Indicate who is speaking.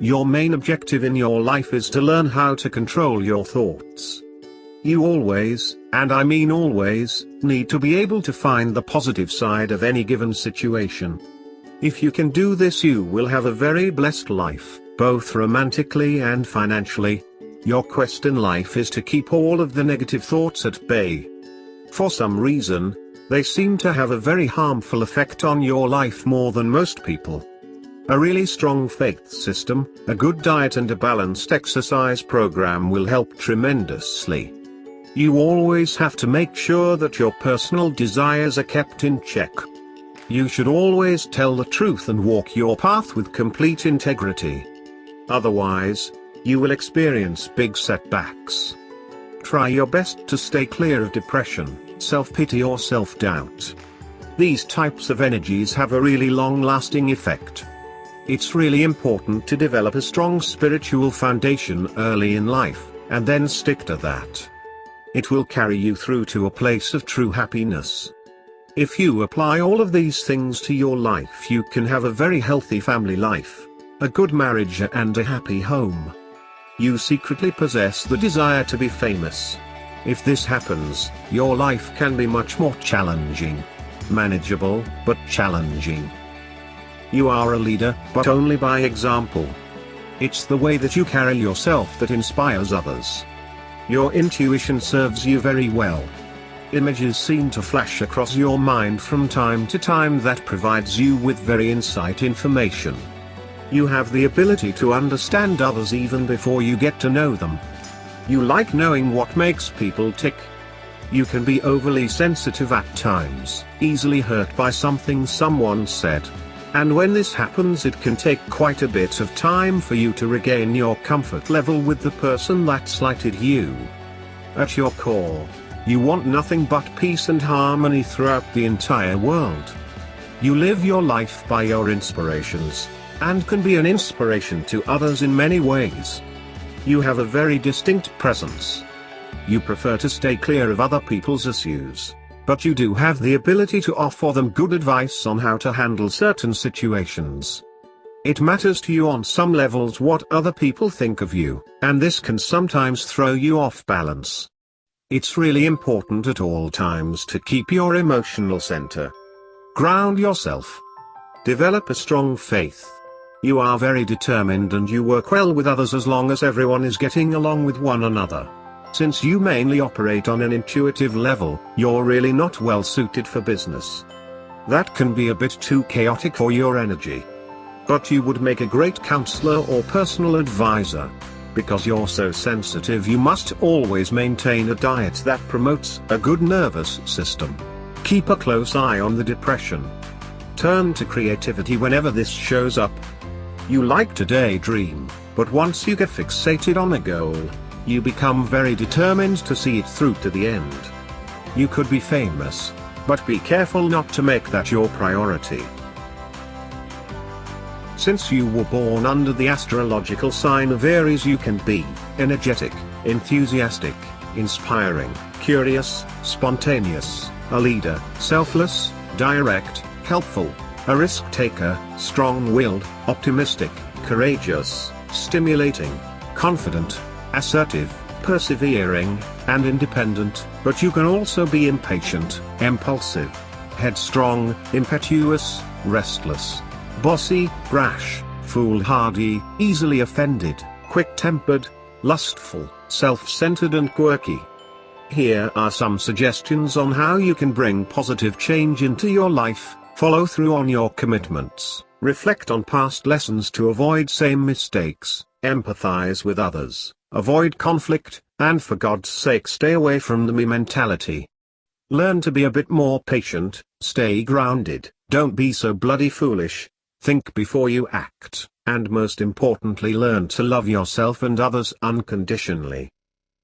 Speaker 1: Your main objective in your life is to learn how to control your thoughts. You always, and I mean always, need to be able to find the positive side of any given situation. If you can do this, you will have a very blessed life, both romantically and financially. Your quest in life is to keep all of the negative thoughts at bay. For some reason, they seem to have a very harmful effect on your life more than most people. A really strong faith system, a good diet and a balanced exercise program will help tremendously. You always have to make sure that your personal desires are kept in check. You should always tell the truth and walk your path with complete integrity. Otherwise, you will experience big setbacks. Try your best to stay clear of depression, self-pity or self-doubt. These types of energies have a really long-lasting effect. It's really important to develop a strong spiritual foundation early in life, and then stick to that. It will carry you through to a place of true happiness. If you apply all of these things to your life, you can have a very healthy family life, a good marriage and a happy home. You secretly possess the desire to be famous. If this happens, your life can be much more challenging. Manageable, but challenging. You are a leader, but only by example. It's the way that you carry yourself that inspires others. Your intuition serves you very well. Images seem to flash across your mind from time to time that provides you with very insight information. You have the ability to understand others even before you get to know them. You like knowing what makes people tick. You can be overly sensitive at times, easily hurt by something someone said. And when this happens, it can take quite a bit of time for you to regain your comfort level with the person that slighted you. At your core, you want nothing but peace and harmony throughout the entire world. You live your life by your inspirations, and can be an inspiration to others in many ways. You have a very distinct presence. You prefer to stay clear of other people's issues, but you do have the ability to offer them good advice on how to handle certain situations. It matters to you on some levels what other people think of you, and this can sometimes throw you off balance. It's really important at all times to keep your emotional center. Ground yourself. Develop a strong faith. You are very determined and you work well with others as long as everyone is getting along with one another. Since you mainly operate on an intuitive level, you're really not well suited for business. That can be a bit too chaotic for your energy. But you would make a great counselor or personal advisor. Because you're so sensitive, you must always maintain a diet that promotes a good nervous system. Keep a close eye on the depression. Turn to creativity whenever this shows up. You like to daydream, but once you get fixated on a goal, you become very determined to see it through to the end. You could be famous, but be careful not to make that your priority. Since you were born under the astrological sign of Aries, you can be energetic, enthusiastic, inspiring, curious, spontaneous, a leader, selfless, direct, helpful, a risk taker, strong-willed, optimistic, courageous, stimulating, confident, assertive, persevering, and independent, but you can also be impatient, impulsive, headstrong, impetuous, restless, bossy, brash, foolhardy, easily offended, quick-tempered, lustful, self-centered and quirky. Here are some suggestions on how you can bring positive change into your life. Follow through on your commitments, reflect on past lessons to avoid same mistakes, empathize with others, avoid conflict, and for God's sake stay away from the me mentality. Learn to be a bit more patient, stay grounded, don't be so bloody foolish, think before you act, and most importantly learn to love yourself and others unconditionally.